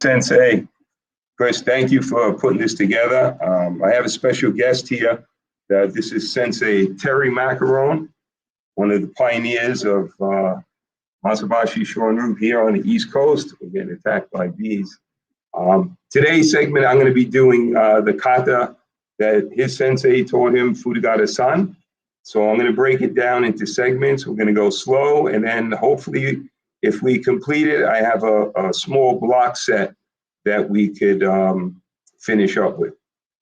Sensei. Chris, thank you for putting this together. I have a special guest here. This is Sensei Terry Macaron, one of the pioneers of Matsubayashi Shorinryu here on the East Coast. We're getting attacked by bees. Today's segment, I'm going to be doing the kata that his sensei taught him, Fudagata-san. So I'm going to break it down into segments. We're going to go slow, and then hopefully, if we complete it, I have a small block set that we could finish up with.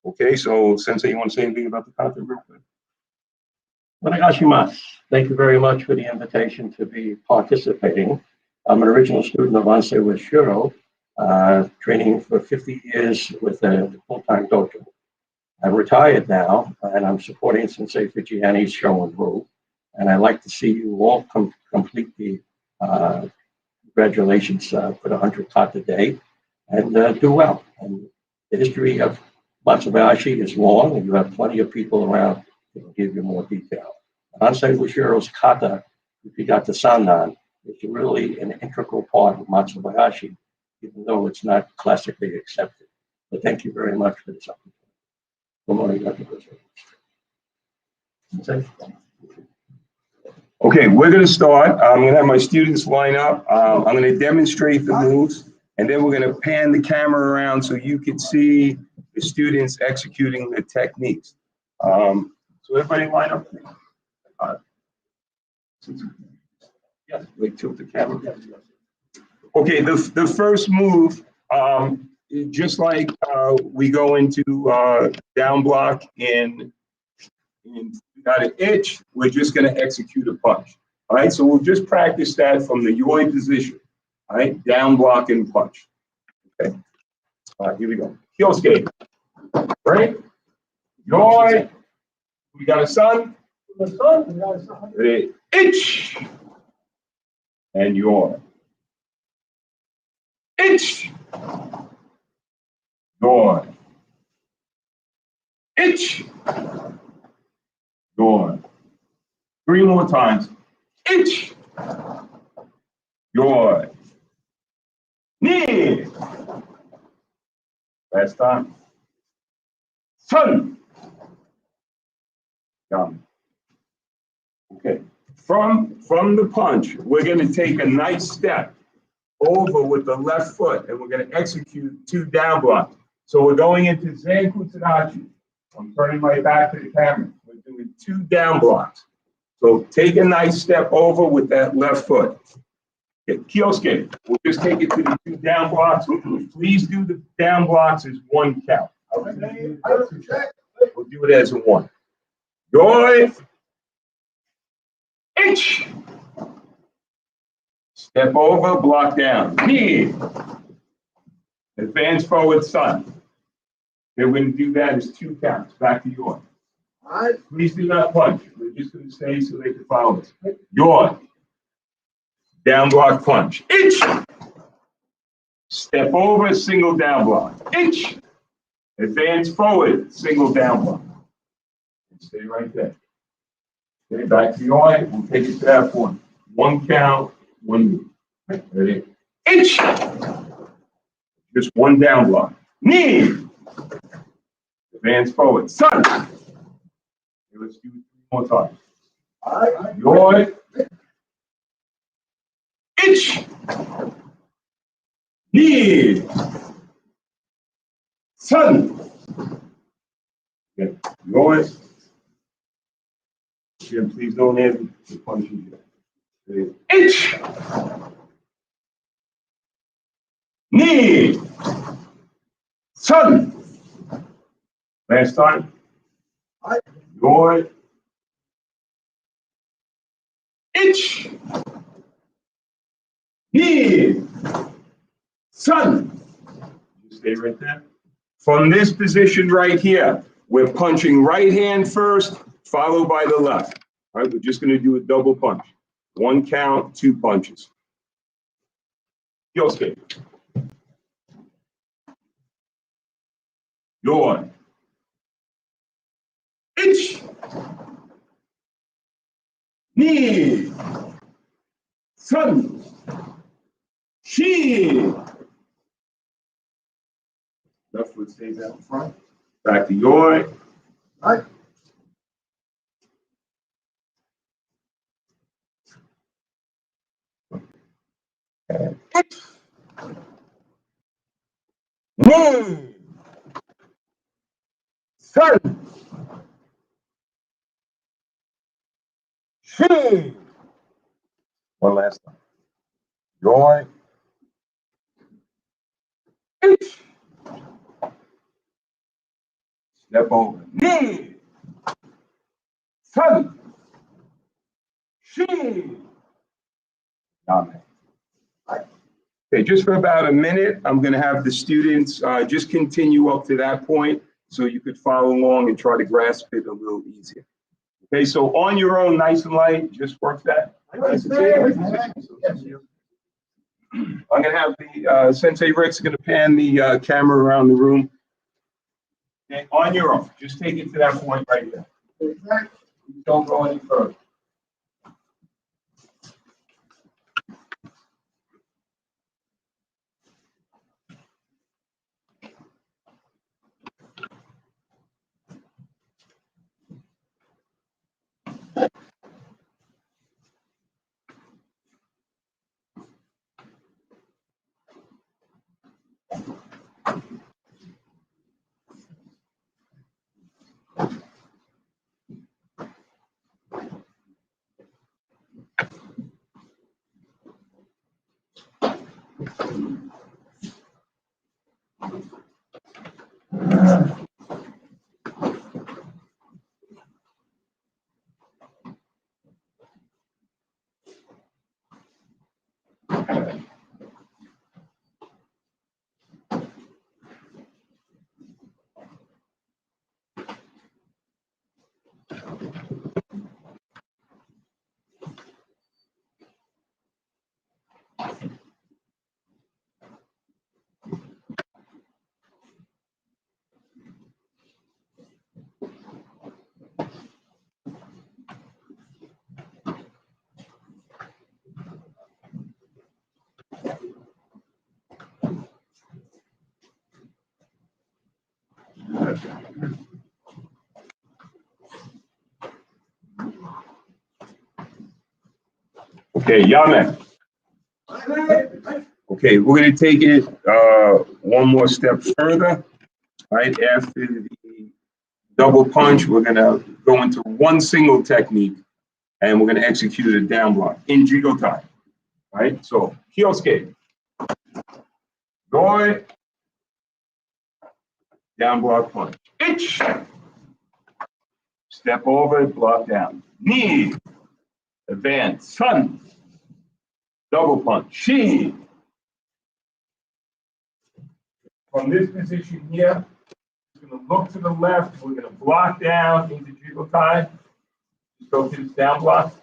Okay, so Sensei, you want to say anything about the kata real quick? Onegaishimasu. Thank you very much for the invitation to be participating. I'm an original student of Matsubayashi Shorinryu, training for 50 years with a full-time dojo. I'm retired now, and I'm supporting Sensei Figgiani's Shorinryu, and I'd like to see you all complete the congratulations for the 100 kata day, and do well. And the history of Matsubayashi is long, and you have plenty of people around who will give you more detail. Sensei's kata, if you got the sandan, is really an integral part of Matsubayashi, even though it's not classically accepted. But thank you very much for this opportunity. Good morning, Dr. Okay, we're going to start. I'm going to have my students line up. I'm going to demonstrate the moves, and then we're going to pan the camera around so you can see the students executing the techniques. So everybody line up. Yes, wait, tilt the camera. Okay, the first move, just like we go into down block in got an itch, we're just going to execute a punch. All right, so we'll just practice that from the yoi position. All right, down block and punch. Okay, all right, here we go. Heel skate. Right? Yoi. We got a sun. Ready? Itch. And yoi. Itch. Yoi. Itch. Yoi. 3 more times. Itch. Yoi. Knee. Last time. Sun. Down. Okay. From the punch, we're going to take a nice step over with the left foot, and we're going to execute 2 down blocks. So we're going into Zanku Tadachi. I'm turning my back to the camera. We're doing 2 down blocks. So take a nice step over with that left foot. Okay, Kyosuke, we'll just take it to the 2 down blocks. Please do the down blocks as 1 count. We'll do it as a 1. Yoi. Itch. Step over, block down. Knee. Advance forward, sun. Then we're going to do that as 2 counts. Back to yoi. Please do not punch. We're just going to stay so they can follow us. Yoi. Down block punch. Itch. Step over, single down block. Itch. Advance forward, single down block. And stay right there. Okay, back to yoi. We'll take it to that point. 1 count, 1 move. Ready? Itch. Just 1 down block. Knee. Advance forward. Sun. Okay, let's do it 3 more times. Yoi. Itch. Knee. Sun. Okay. Yoi. Jim, please don't have the punches yet. Itch. Knee. Sun. Last time. Yoi. Itch. Knee. Sun. Just stay right there. From this position right here, we're punching right hand first, followed by the left. All right, we're just going to do a double punch. 1 count, 2 punches. Kyosuke. Yoi. Itch. Knee. Sun. Shi. Left foot stays out in front. Back to Yoi. Right. Knee. Sun. Shin. One last time. Yoi. H. Step over. Knee. Sun. Shin. Amen. Okay, just for about a minute, I'm going to have the students just continue up to that point so you could follow along and try to grasp it a little easier. Okay, so on your own, nice and light, just work that. I'm going to have the Sensei Rick's going to pan the camera around the room. And on your own, just take it to that point right there. Don't go any further. Okay, Yaman. Okay, we're going to take it one more step further. Right after the double punch, we're going to go into one single technique, and we're going to execute a down block in Jigotai. Right, so Kyosuke. Goi. Down block punch. Ich. Step over, block down. Knee. Advance. Sun. Double punch. Shi. From this position here, we're going to look to the left. We're going to block down into Jigotai. Just go to this down block.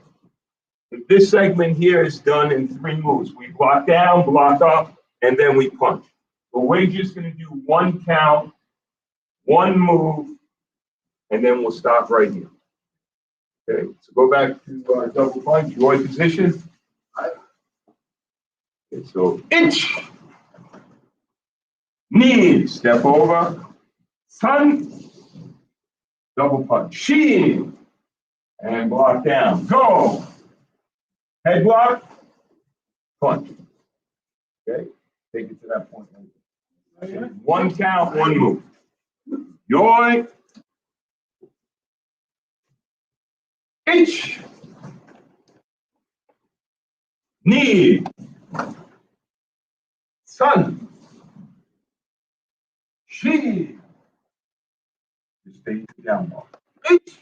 And this segment here is done in 3 moves. We block down, block up, and then we punch. But we're just going to do 1 count, 1 move, and then we'll stop right here. Okay, so go back to double punch, your position. Okay, so inch, knee, step over, sun, double punch, shi, and block down, go, head block, punch. Okay, take it to that point. Okay. 1 count, 1 move. Yoi. H. Knee. Sun. Shi. Just stay down more. H.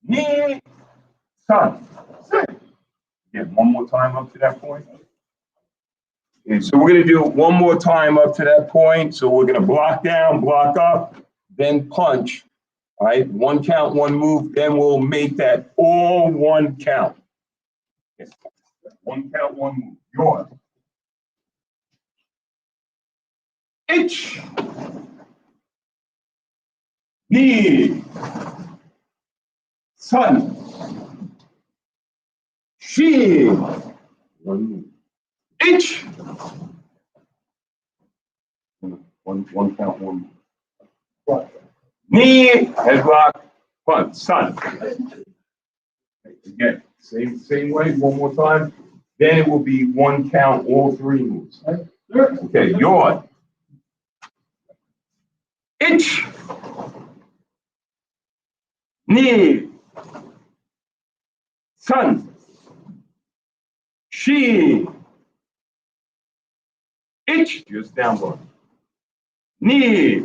Knee. Sun. Again, one more time up to that point. Okay, so we're going to do it one more time up to that point. So we're going to block down, block up, then punch. All right, 1 count, 1 move. Then we'll make that all 1 count. Yes. 1 count, 1 move. Yours. Itch. Knee. Sun. Shi. 1 move. Itch. One count, one move. Knee, headlock, punch, sun. Again, same way, one more time. Then it will be one count, all three moves. Okay, yawn. Inch. Knee. Sun. She. Inch. Just down one. Knee.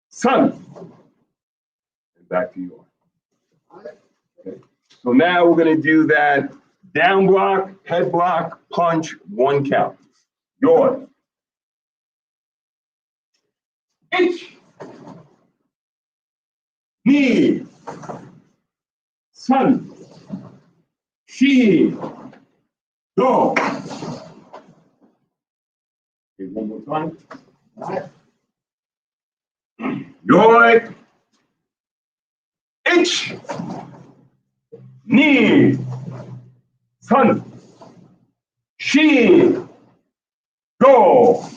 Sun. And back to yawn. Okay. So now we're going to do that down block, head block, punch, one count. Yawn. Inch. Knee. Sun. She. Go. Okay, one more time. Yawn. Inch. Knee. Sun. She. Go.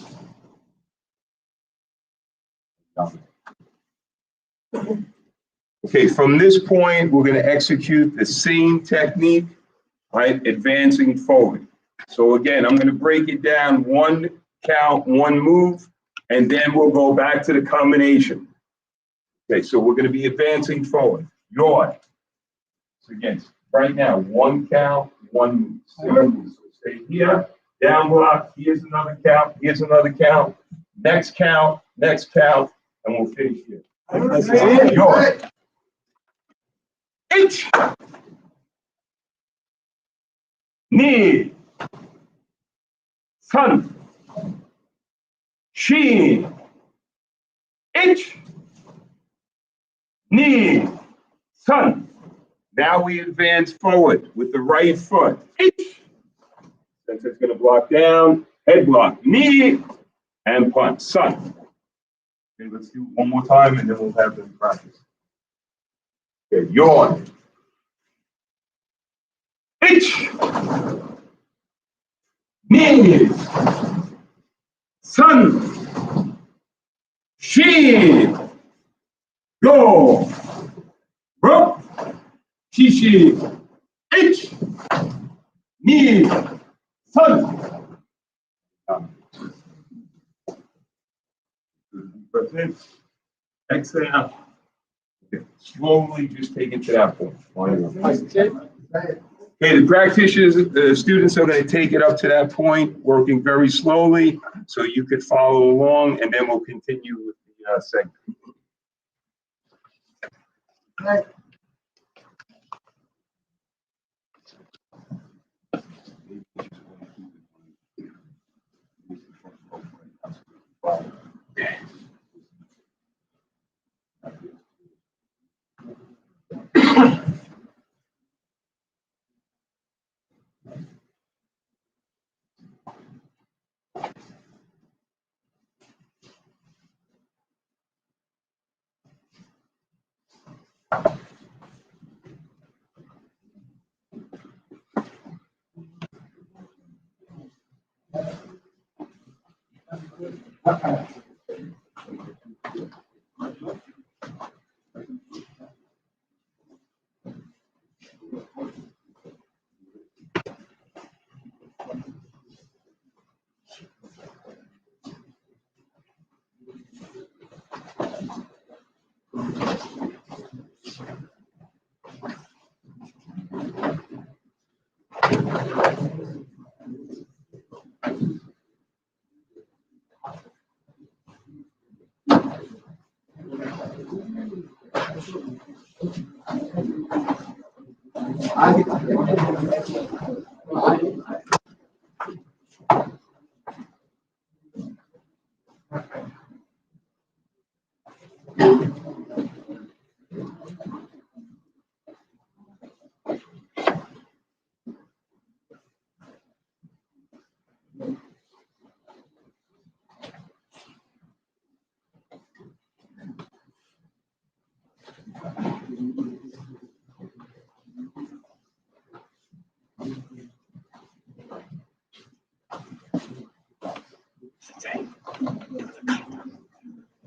Okay, from this point, we're going to execute the same technique, right? Advancing forward. So again, I'm going to break it down one count, one move, and then we'll go back to the combination. Okay, so we're going to be advancing forward. Yawn. So again, right now, one count, one move. Same move. So stay here, down block, here's another count, here's another count, next count, and we'll finish here. Yawn. Inch. Knee. Sun. She. Inch. Knee. Sun. Now we advance forward with the right foot. Inch. Since it's going to block down, head block, knee, and punch. Sun. Okay, let's do it one more time and then we'll have them practice. Okay, yawn. Inch. Knee. Sun. She. Go. Rope. She. Inch. Knee. Sun. Breath in. Exhale. Okay. Slowly just take it to that point. Okay, the practitioners, the students are going to take it up to that point, working very slowly, so you could follow along, and then we'll continue with the segment.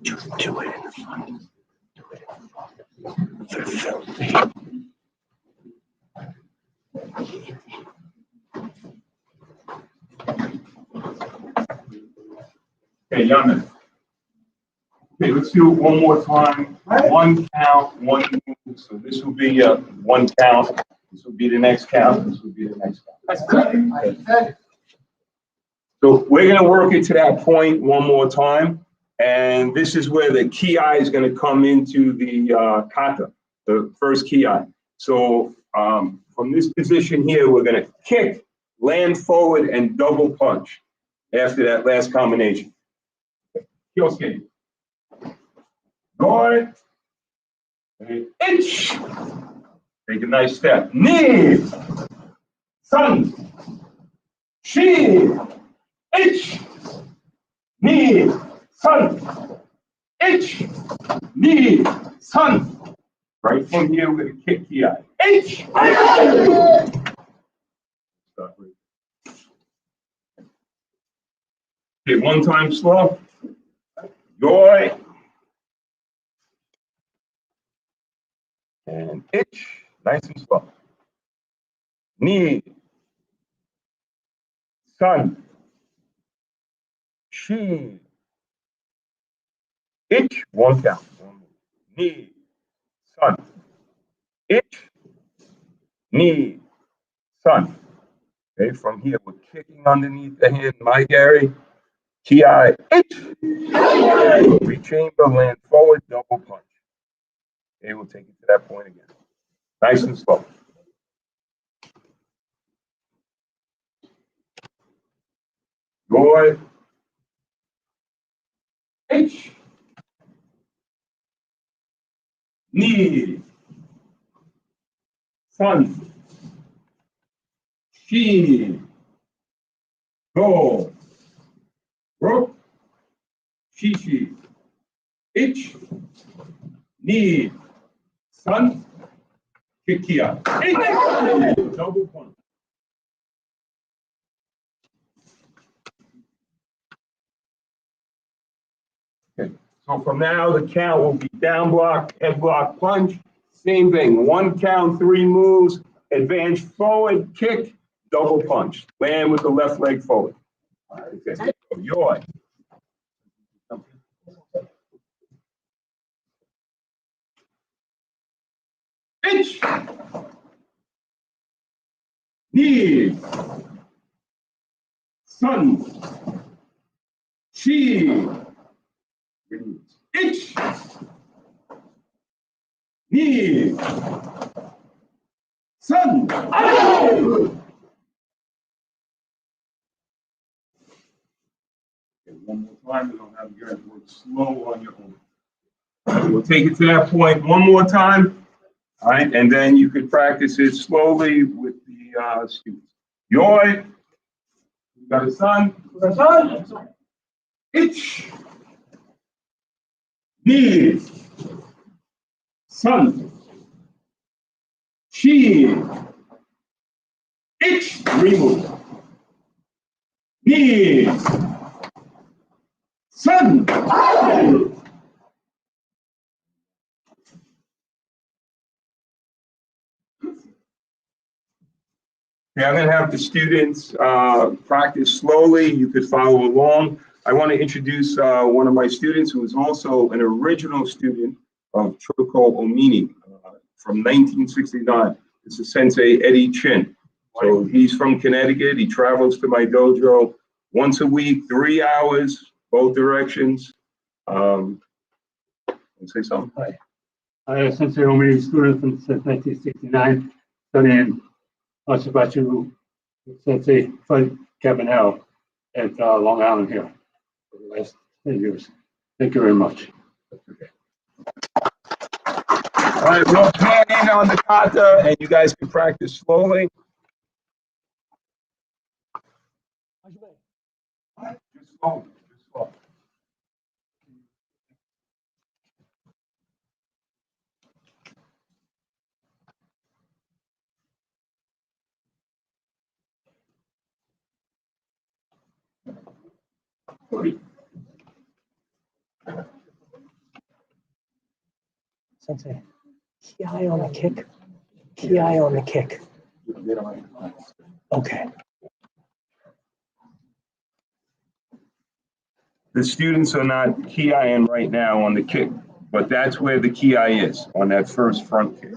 Just do it in the front. Do it in the front. They're filthy. Okay, young man. Okay, let's do it one more time. One count, one move. So this will be one count. This will be the next count. This will be the next count. Okay. So we're going to work it to that point one more time. And this is where the ki is going to come into the kata, the first ki. So from this position here, we're going to kick, land forward, and double punch after that last combination. Kyosuke. Right. Inch. Take a nice step. Knee. Sun. Shi. Inch. Knee. Sun. Inch. Knee. Sun. Right from here, we're going to kick the eye. Inch. Okay, one time slow. Yoi. And itch. Nice and slow. Knee. Sun. Shi. Itch. One count. Knee. Sun. Itch. Knee. Sun. Okay, from here, we're kicking underneath the hand. My Gary. Ki. Itch. Rechamber, land forward, double punch. Okay, we'll take it to that point again. Nice and slow. Good. H. Knee. Sun. Shi. Go. Rope. Shishi. H. Knee. Sun. Kikia. Double punch. Okay. So from now, the count will be down block, head block, punch. Same thing. One count, three moves. Advance forward, kick, double punch. Land with the left leg forward. Okay. So yoi. Inch. Knee. Sun. Chi. Inch. Knee. Sun. One more time, we don't have you guys work slow on your own. We'll take it to that point one more time. All right, and then you could practice it slowly with the students. Yoi. You got a son? Itch. Knee. Sun. Chi. Itch. Remove. Knee. Sun. Okay, I'm going to have the students practice slowly. You could follow along. I want to introduce one of my students who is also an original student of Choko Omini from 1969. This is Sensei Eddie Chin. So he's from Connecticut. He travels to my dojo once a week, 3 hours, both directions. Say something. Hi. I am Sensei Omini student since 1969, studying Matsubayashi Sensei Fred Cabanel at Long Island here for the last 10 years. Thank you very much. All right, we'll pan in on the kata, and you guys can practice slowly. Just slow, just slow. Sensei, ki on the kick. Ki on the kick. Okay. The students are not ki-ing right now on the kick, but that's where the ki is, on that first front kick.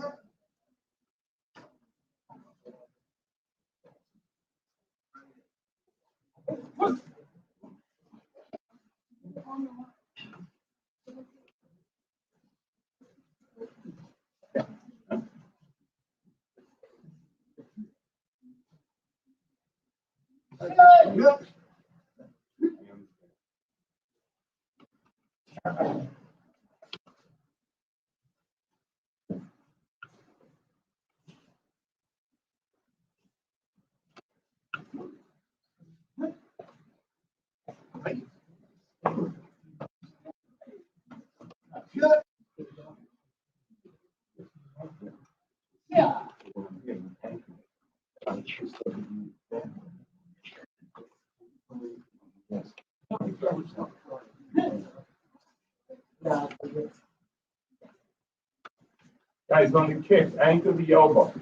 Guys, on the kick, anchor the elbow.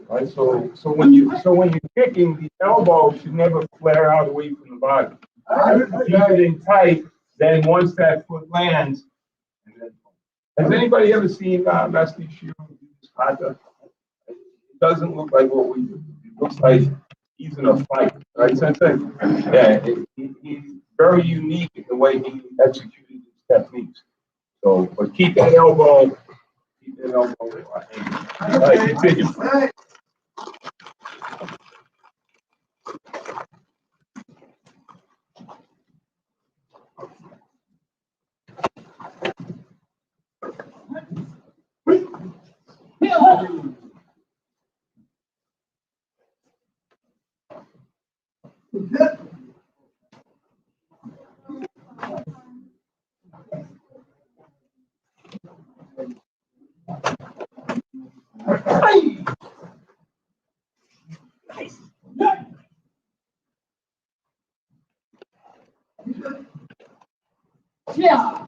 Right, so when you're kicking, the elbow should never flare out away from the body. Keep it in tight. Then once that foot lands, has anybody ever seen Master Shorinryu Karate? It doesn't look like what we do. It looks like he's in a fight, right, Sensei? Yeah, he's very unique in the way he executed his techniques. So, but keep that elbow. Keep that elbow. All right, continue. Yeah.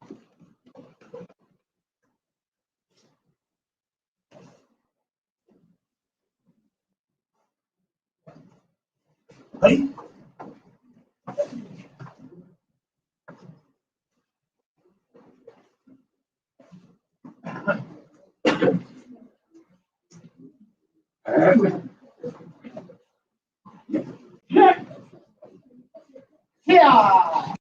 Hey. Yeah. Yeah.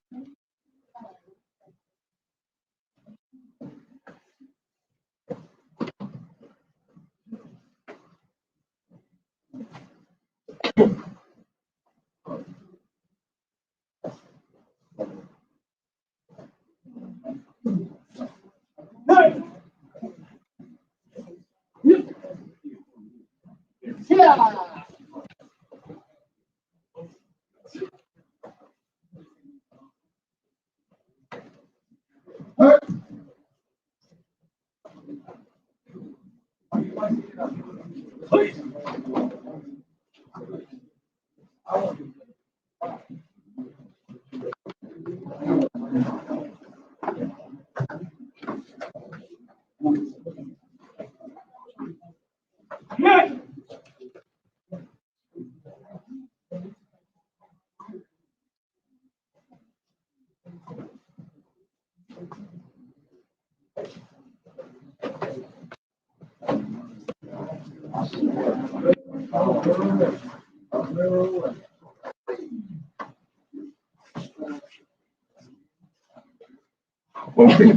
Okay,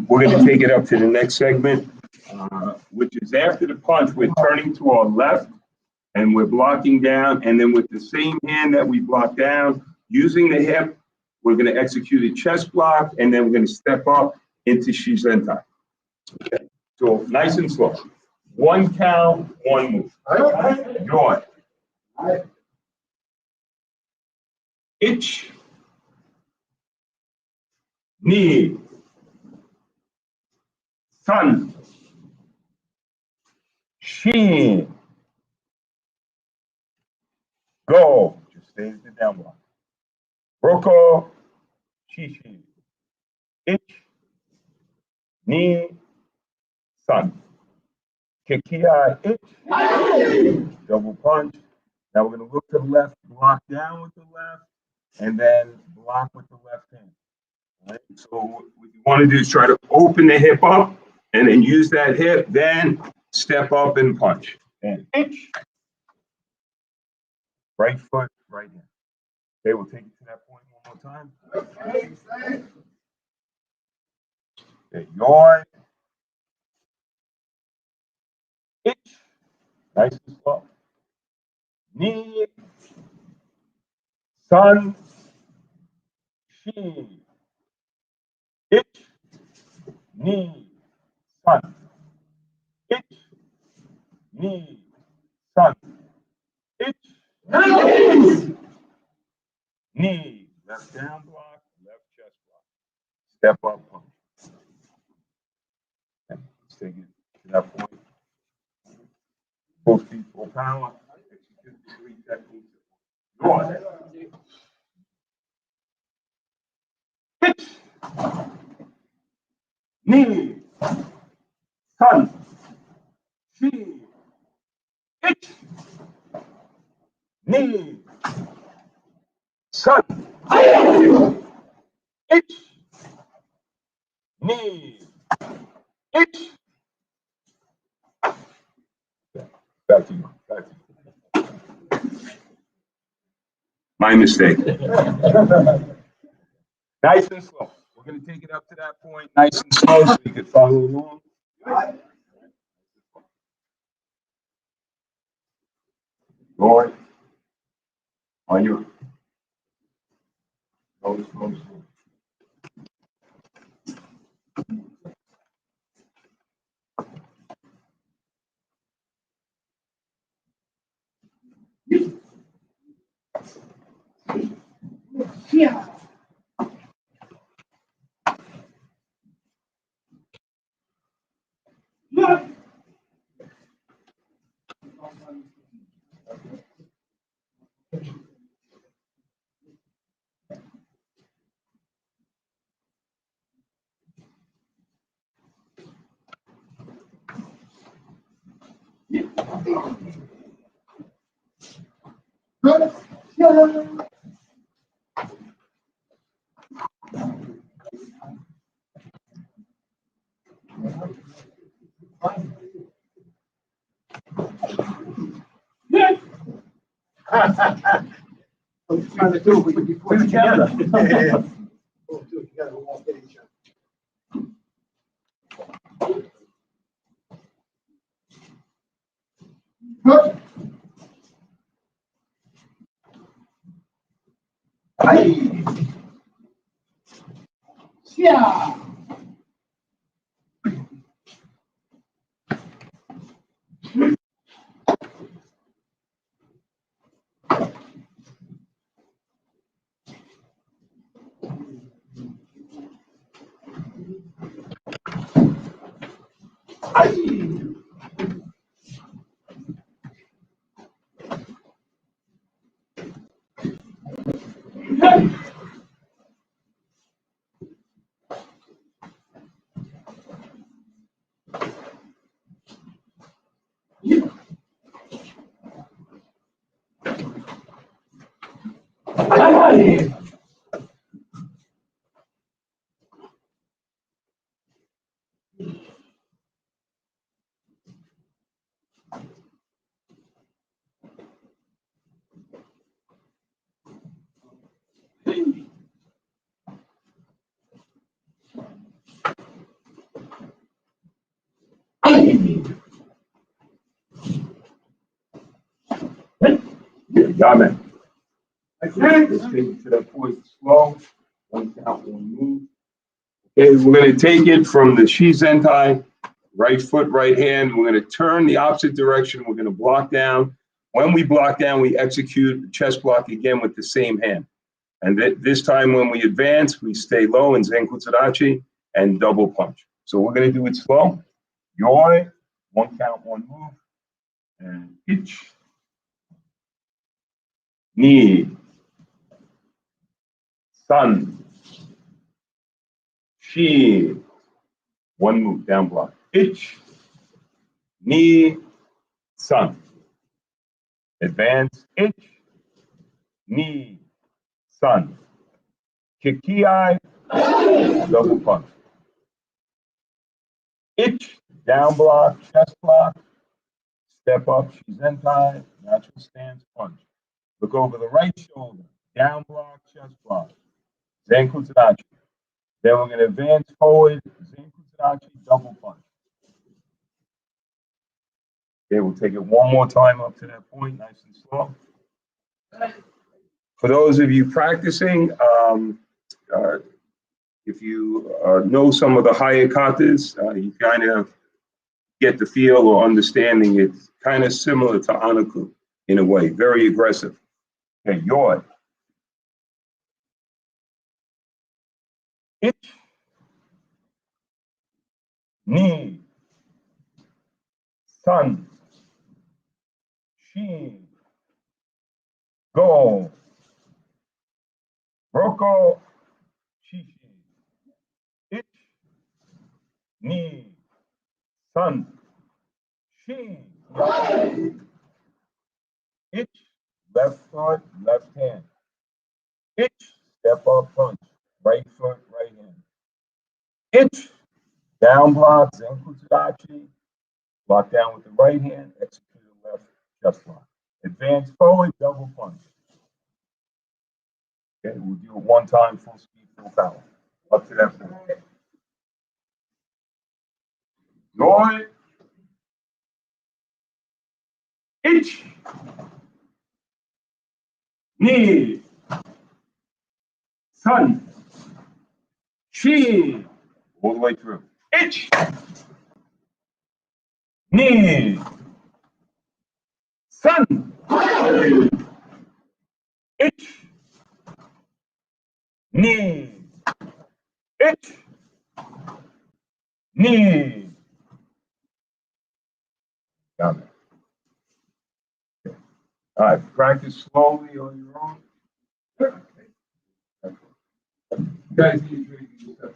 we're going to take it up to the next segment, which is after the punch, we're turning to our left and we're blocking down. And then with the same hand that we block down, using the hip, we're going to execute a chest block, and then we're going to step up into Shizentai. Okay, so nice and slow. 1 count, 1 move. Go on. Ich, ni, san, shin, go. Just stays the down block. Roko, shishi. Ich, ni, sun. Kick here, ich, double punch. Now we're going to look to the left, block down with the left, and then block with the left hand. All right? So what you want to do is try to open the hip up, and then use that hip, then step up and punch. And ich. Right foot, right hand. Okay, we'll take it to that point one more time. Okay, your ich. Nice and slow. Knee, sun, shi. Ich, knee, sun. Ich, knee, sun. Ich, knee. Left down block, left chest block. Step up punch. Okay, let's take it to that point. Full speed, full power. Execute the 3 techniques. Yours. Ich, knee, sun, shi. Ich, knee, sun. Ich, knee, ich. Back to you. Back to you. My mistake. Nice and slow. We're going to take it up to that point, nice and slow, so you can follow along. Lord, on your notice, notice. Yeah. Look. Look. Yeah. What you trying to do? We can put it together. Look. Yeah. Got it. Let's take it to that point slow. One count, one move. Okay, we're going to take it from the Shizentai, right foot, right hand. We're going to turn the opposite direction. We're going to block down. When we block down, we execute the chest block again with the same hand. And this time when we advance, we stay low in Zenkutsudachi and double punch. So we're going to do it slow. Yoi, one count, one move. And ich. Knee. Sun. Shi. One move, down block. Ich. Ni, San. Advance, Ich, Ni, San. Kikiai, double punch. Ich, down block, chest block. Step up, Shizentai, natural stance punch. Look over the right shoulder, down block, chest block. Zenkutsudachi. Then we're going to advance forward, Zenkutsudachi, double punch. Okay, we'll take it one more time up to that point, nice and slow. For those of you practicing, if you know some of the higher katas, you kind of get the feel or understanding it's kind of similar to Anaku in a way, very aggressive. Okay, Yoi. Ich, Ni, San, Shi, Go, Roko, Shishi. Ich, Ni, San, Shi. Ich, left foot, left hand. Ich, step up punch, right foot, right hand. Ich, down block, Zenkutsudachi, block down with the right hand, execute the left chest block. Advance forward, double punch. Okay, we'll do it one time, full speed, full power. Up to that point. Yoi. Ich. Ni. San. Shi. All the way through. Ich. Ni. San. Ich. Ni. Ich. Ni. Got it. Okay. All right, practice slowly on your own. Guys, need to do that.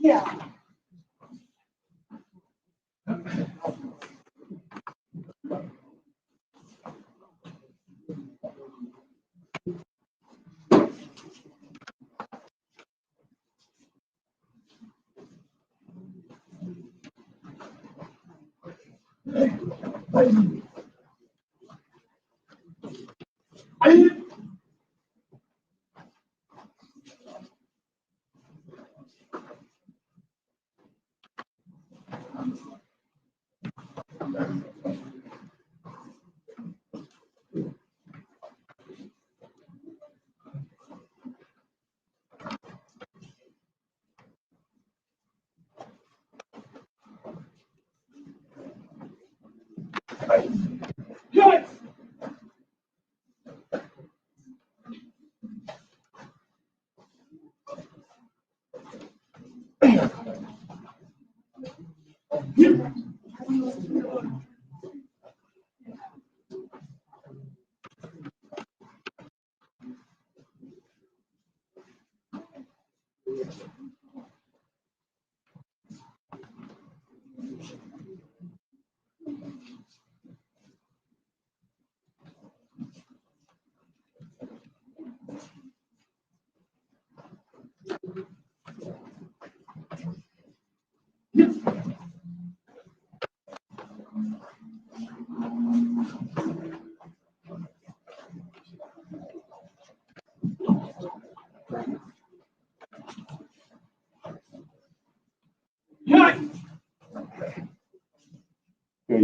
Yeah. Yes.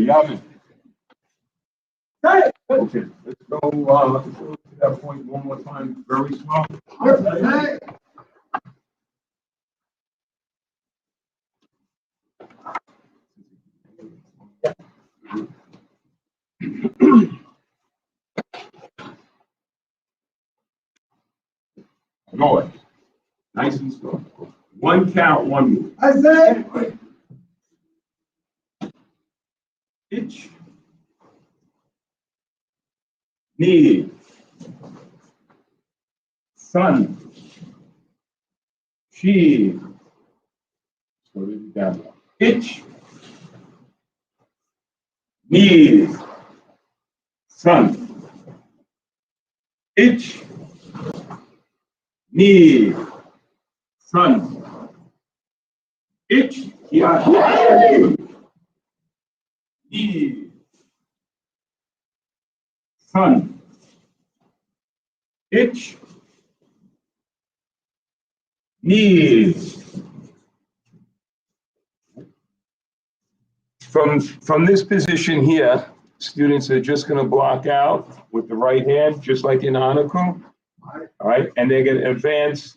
Yaman. Okay, let's go to that point one more time, very slow. Go. Nice and slow. One count, one move. I said. Itch. Knee. Sun. She. Slow it down. Itch. Knee. Sun. Itch. Knee. Sun. Itch. Yeah. Knee. Sun. Itch. Knees. From this position here, students are just going to block out with the right hand, just like in Hanaku. All right, and they're going to advance.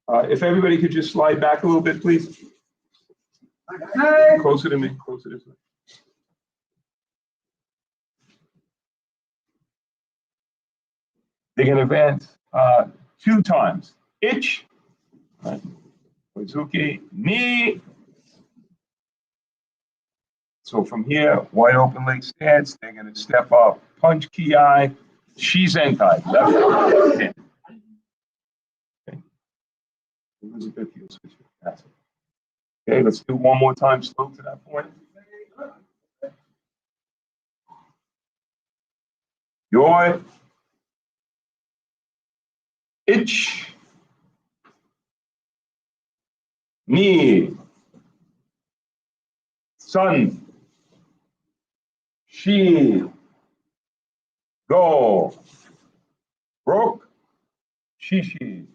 If everybody could just slide back a little bit, please. Closer to me, closer to me. They're going to advance 2 times. Itch, right. Ozuki, knee. So from here, wide open leg stance, they're going to step up, punch ki, shizentai, left hand. Okay. Elizabeth, you'll switch it. That's it. Okay, let's do one more time slow to that point. Your itch, knee, sun, she, go, broke, shishi,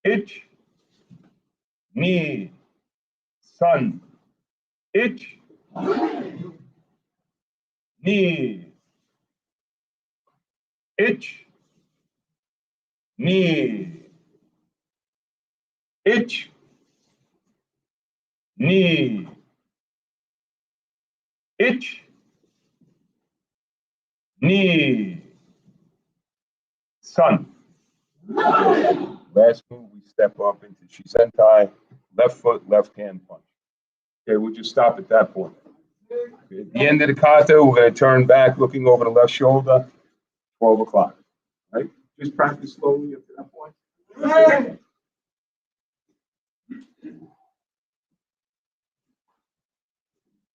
itch, knee, sun, itch, knee, itch, knee, itch, knee, itch, knee, sun. Last move, we step up into shizentai, left foot, left hand punch. Okay, we'll just stop at that point. Okay, at the end of the kata, we're going to turn back, looking over the left shoulder, 12 o'clock. Right? Just practice slowly up to that point. Okay.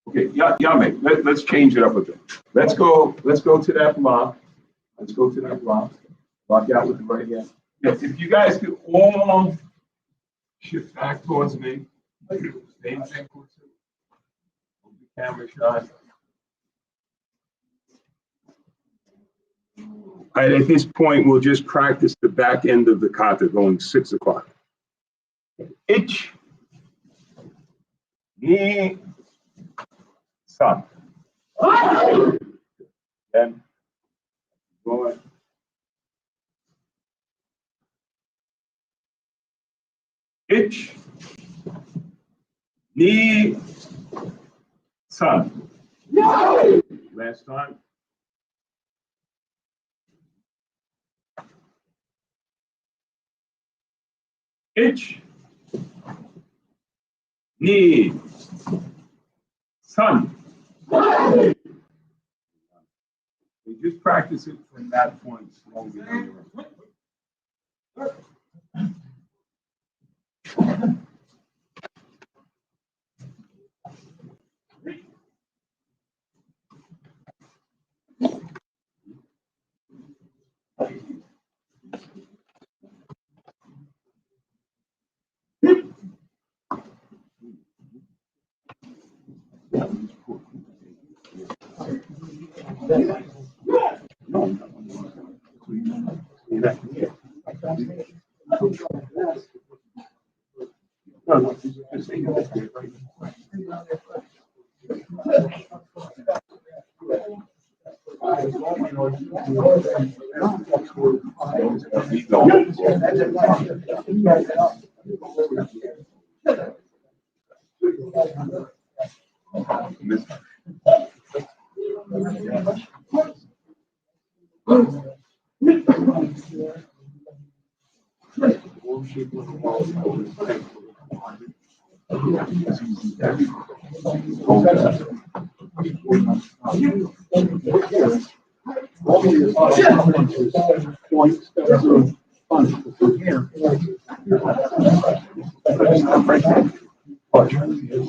Okay, Yame, let's change it up a bit. Let's go to that block. Let's go to that block. Block out with the right hand. Yes, if you guys could all shift back towards me. Same thing. The camera shot. And at this point, we'll just practice the back end of the kata going 6 o'clock. Itch, knee, sun. And going. Itch, knee, sun. Last time. Itch, knee, sun. We just practice it from that point slowly.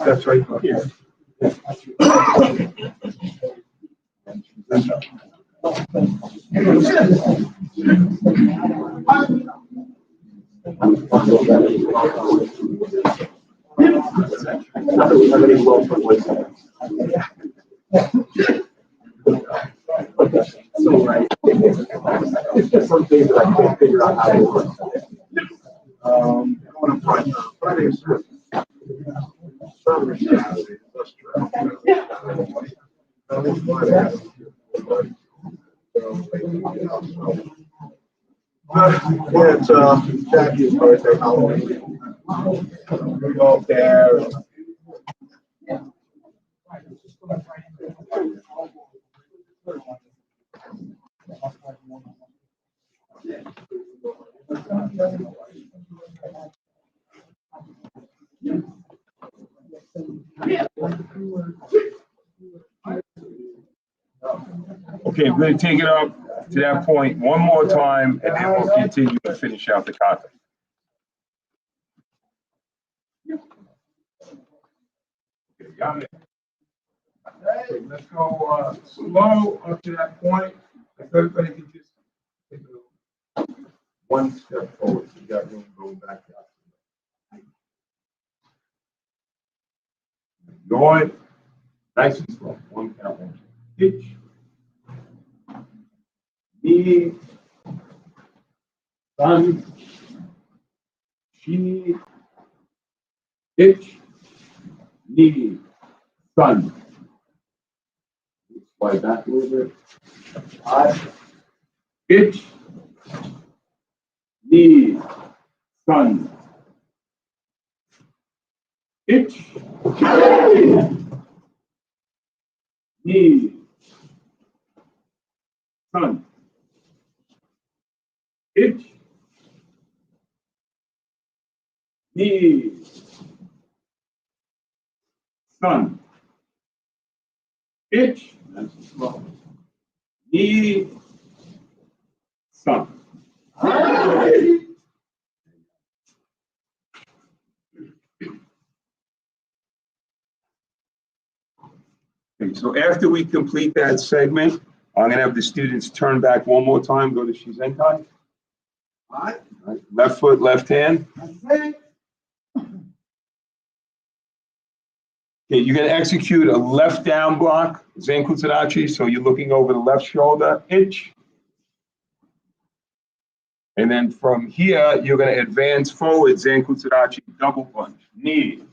That's right here. So, right. It's just some things that I can't figure out how to work. I want to find Friday. Yeah, it's Jackie's birthday, Halloween. We go up there. Okay, we're going to take it up to that point one more time, and then we'll continue to finish out the kata. Okay, got it. Okay, let's go slow up to that point. If everybody can just take one step forward, so you got room going back out. Going nice and slow. One count. One. Hitch. Knee. Sun. Chi. Hitch. Knee. Sun. Slide back a little bit. Hitch. Knee. Sun. Hitch. Knee. Sun. Hitch. Knee. Sun. Hitch. Nice and slow. Knee. Sun. Okay, so after we complete that segment, I'm going to have the students turn back one more time, go to Shizenkai. All right. Left foot, left hand. Okay, you're going to execute a left down block, Zenkutsudachi, so you're looking over the left shoulder, hitch. And then from here, you're going to advance forward, Zenkutsudachi, double punch, knee.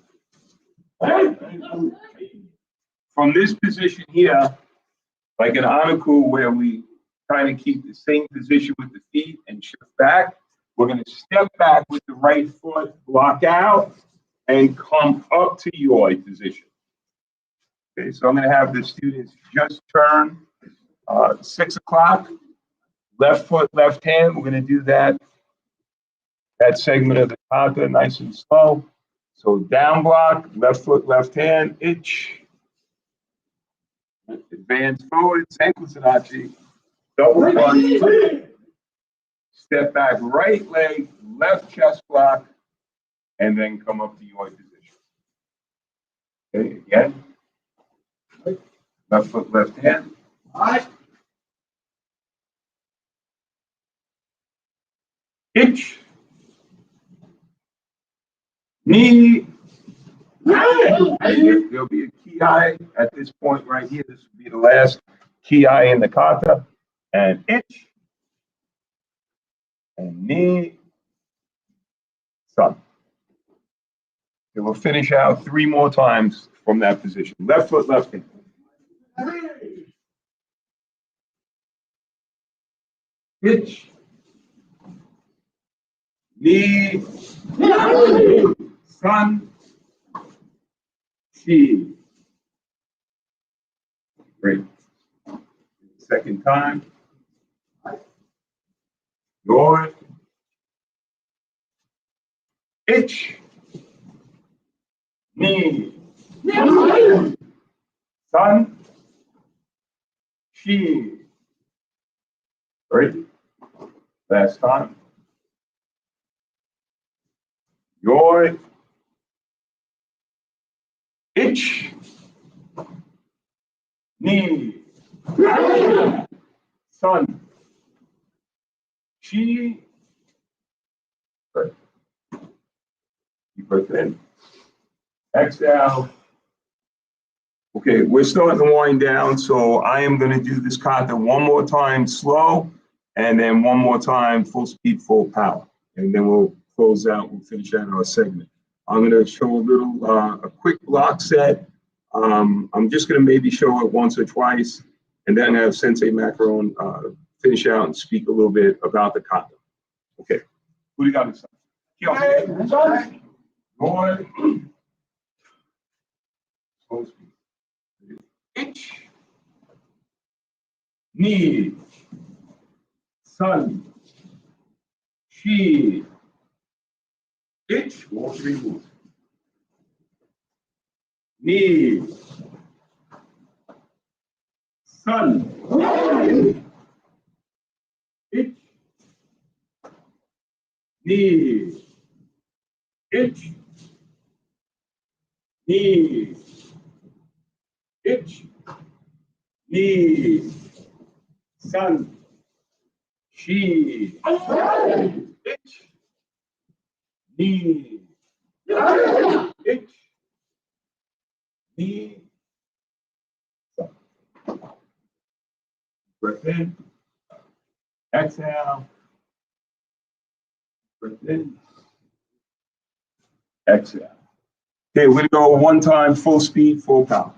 From this position here, like an anaku where we kind of keep the same position with the feet and shift back, we're going to step back with the right foot, block out, and come up to yoi position. Okay, so I'm going to have the students just turn 6 o'clock, left foot, left hand. We're going to do that segment of the kata nice and slow. So down block, left foot, left hand, itch. Advance forward, Zenkutsudachi, double punch. Step back, right leg, left chest block, and then come up to yoi position. Okay, again. Left foot, left hand. Hitch. Knee. There'll be a ki at this point right here. This will be the last ki in the kata. And hitch. And knee. Sun. Okay, we'll finish out 3 more times from that position. Left foot, left hand. Ich, ni, san, shi. Great. Second time. Lord. Ich, ni, san, shi. Great. Last time. Your ich, ni, san, shi. Great. Deep breath in. Exhale. Okay, we're starting to wind down, so I am going to do this kata one more time slow, and then one more time full speed, full power. And then we'll close out, we'll finish out our segment. I'm going to show a quick block set. I'm just going to maybe show it once or twice, and then have Sensei Macaron finish out and speak a little bit about the kata. Okay, who do you got? Lord. Ich, ni, san, shi. Ich, all three moves. Ni, san, ich, ni, ich, ni, ich, ni, san, shi, ich, ni, ich, ni, san. Breath in, exhale, breath in, exhale. Okay, we're gonna go one time, full speed, full power.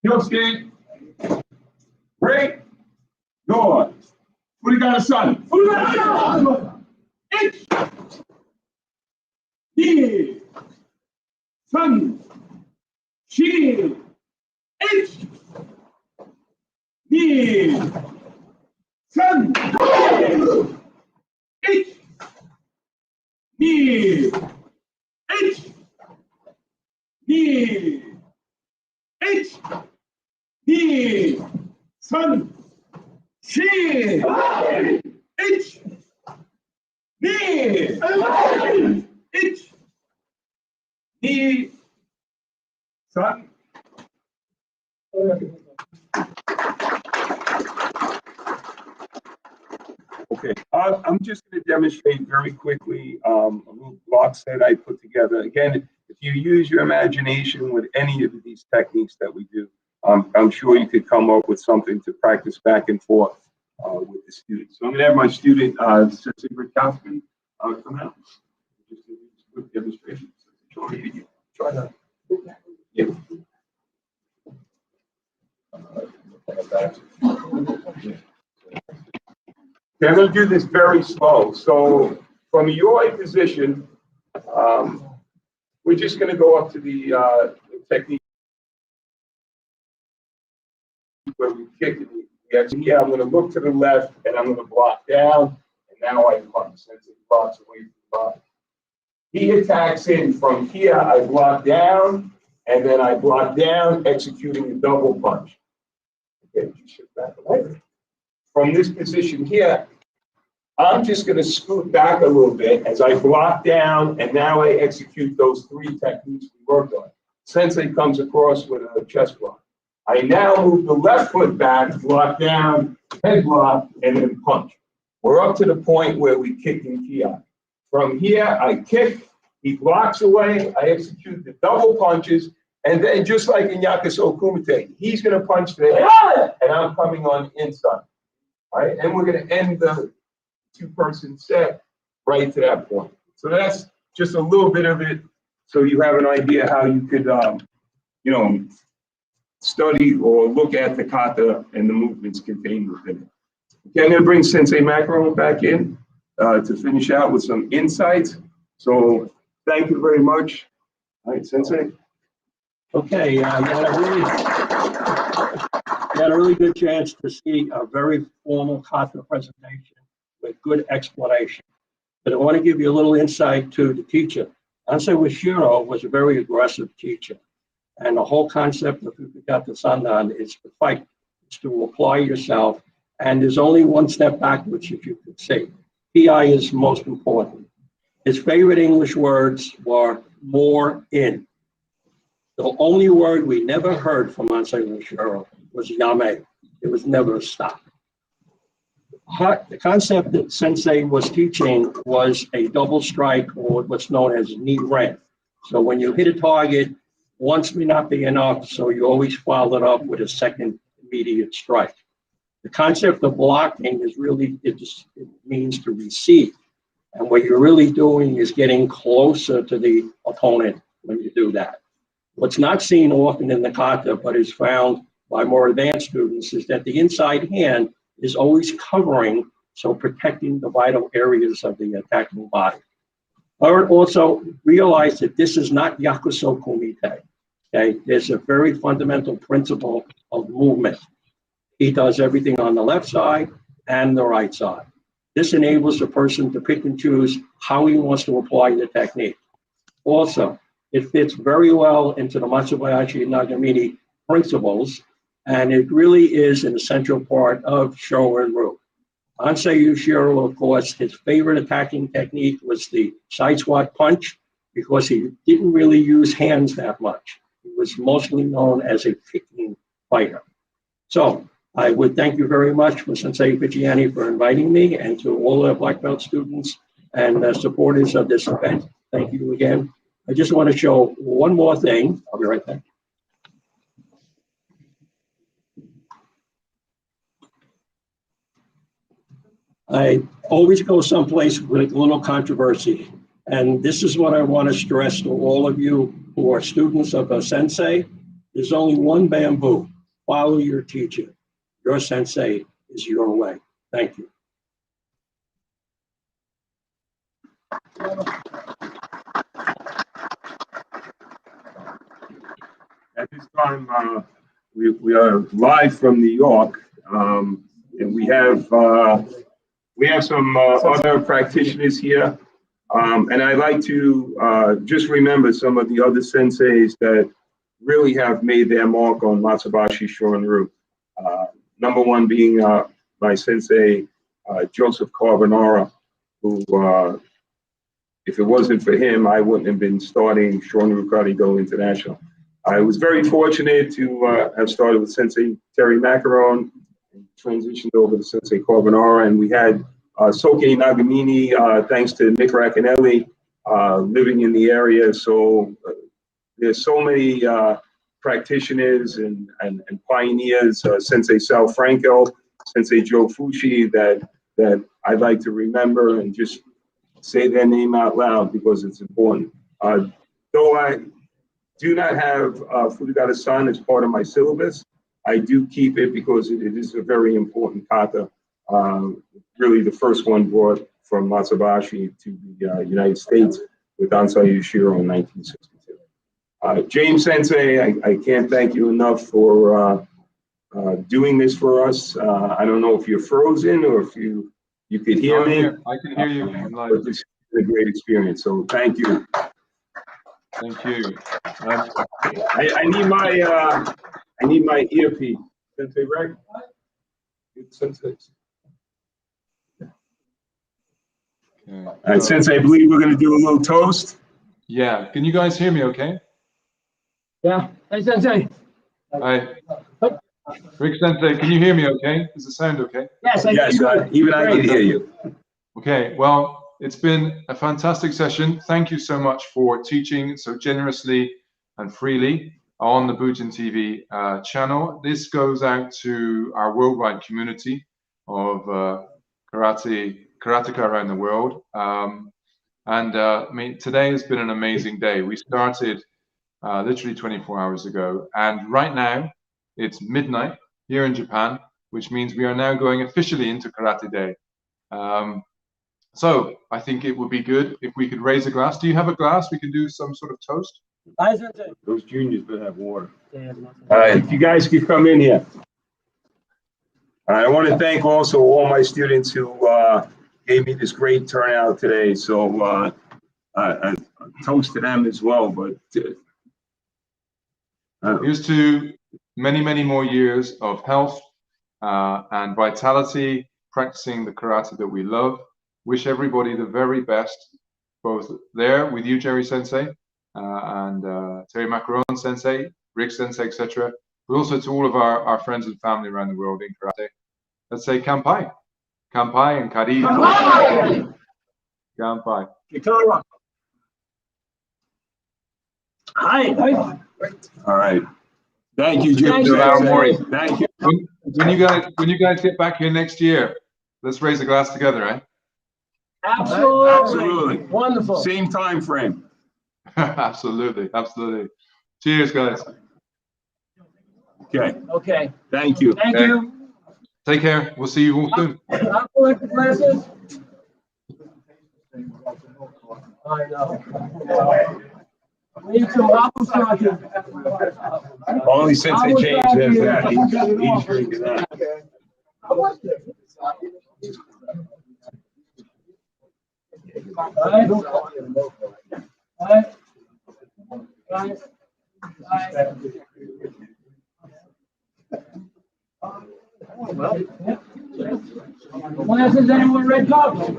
Yosuke, break, door. Who got a son? Ich, ni, san, shi, ich, ni, san, ich, ni, ich, ni, ich, ni, san, shi, ich, ni, ich, ni, san. Okay, I'm just going to demonstrate very quickly a little block set I put together. Again, if you use your imagination with any of these techniques that we do, I'm sure you could come up with something to practice back and forth with the students. So I'm going to have my student, Sensei Kaufman, come out. Just a quick demonstration. Try to. Yeah. Okay, I'm going to do this very slow. So from a UI position, we're just going to go up to the technique where we kick it. Yeah, I'm going to look to the left and I'm going to block down. And now I punch. Since it blocks away from the body. He attacks in from here. I block down and then I block down, executing a double punch. Okay, you shift back away. From this position here, I'm just going to scoot back a little bit as I block down, and now I execute those three techniques we worked on. Sensei comes across with a chest block. I now move the left foot back, block down, head block, and then punch. We're up to the point where we kick in Kiai. From here, I kick, he blocks away, I execute the double punches, and then just like in Yakuso Kumite, he's going to punch the head, and I'm coming on inside. All right, and we're going to end the two-person set right to that point. So that's just a little bit of it, so you have an idea how you could, study or look at the kata and the movements contained within it. Okay, I'm going to bring Sensei Macaron back in to finish out with some insights. So thank you very much. All right, Sensei. Okay, you had a really good chance to see a very formal kata presentation with good explanation. But I want to give you a little insight to the teacher. Sensei Washiro was a very aggressive teacher. And the whole concept of Fukugata Sandan is to fight, is to apply yourself. And there's only one step backwards, if you could see. PI is most important. His favorite English words were more in. The only word we never heard from Sensei Washiro was yame. It was never a stop. The concept that Sensei was teaching was a double strike, or what's known as knee ren. So when you hit a target, once may not be enough, so you always follow it up with a second immediate strike. The concept of blocking is really, it means to receive. And what you're really doing is getting closer to the opponent when you do that. What's not seen often in the kata, but is found by more advanced students, is that the inside hand is always covering, so protecting the vital areas of the attacking body. Or also realize that this is not yakuso kumite. Okay, there's a very fundamental principle of movement. He does everything on the left side and the right side. This enables the person to pick and choose how he wants to apply the technique. Also, it fits very well into the Matsubayashi Nagamine principles, and it really is an essential part of Shorinryu. Sensei Washiro, of course, his favorite attacking technique was the side squat punch, because he didn't really use hands that much. He was mostly known as a kicking fighter. So I would thank you very much for Sensei Figgiani for inviting me, and to all the black belt students and supporters of this event. Thank you again. I just want to show one more thing. I'll be right back. I always go someplace with a little controversy. And this is what I want to stress to all of you who are students of a sensei. There's only one bamboo. Follow your teacher. Your sensei is your way. Thank you. At this time, we are live from New York, and we have some other practitioners here, and I'd like to just remember some of the other senseis that really have made their mark on Matsubayashi Shorinryu. Number one being my sensei, Joseph Carbonara, who, if it wasn't for him, I wouldn't have been starting Shorinryu Karate Go International. I was very fortunate to have started with Sensei Terry Macaron, and transitioned over to Sensei Carbonara, and we had Soke Nagamine, thanks to Nick Racanelli, living in the area. So there's so many practitioners and pioneers, Sensei Sal Franco, Sensei Joe Fushi, that I'd like to remember and just say their name out loud because it's important. Though I do not have Fukugata-san as part of my syllabus, I do keep it because it is a very important kata. Really the first one brought from Matsubayashi to the United States with Sensei Washiro in 1962. James Sensei, I can't thank you enough for doing this for us. I don't know if you're frozen or if you could hear me. I can hear you. But this is a great experience, so thank you. Thank you. I need my earpiece. Sensei, right? Sensei. Okay. All right, Sensei, I believe we're going to do a little toast. Yeah. Can you guys hear me okay? Yeah. Hey, Sensei. Hi. Rick Sensei, can you hear me okay? Is the sound okay? Yes, Yes, even I can hear you. Okay. Well, it's been a fantastic session. Thank you so much for teaching so generously and freely on the Bujin TV channel. This goes out to our worldwide community of karateka around the world. I mean, today has been an amazing day. We started literally 24 hours ago, and right now It's midnight here in Japan, which means we are now going officially into Karate Day. So I think it would be good if we could raise a glass. Do you have a glass? We can do some sort of toast. Those juniors better have water. All right, if you guys could come in here. I want to thank also all my students who gave me this great turnout today. So I toast to them as well. But here's to many, many more years of health and vitality, practicing the karate that we love. Wish everybody the very best, both there with you, Jerry Sensei, and Terry Macaron Sensei, Rick Sensei, etc. But also to all of our friends and family around the world in karate. Let's say kampai. Kampai and kari. Kampai. Hi. all right. Thank you, Jim. Thank you. When you guys get back here next year, let's raise a glass together, eh? Absolutely. Wonderful. Same time frame. Absolutely, absolutely. Cheers, guys. Okay. Okay. Thank you. Thank you. Take care. We'll see you all soon. I'll collect the glasses. I know. We need some apple slices. Only Sensei James has that. He's drinking that. Glasses, anyone red cups?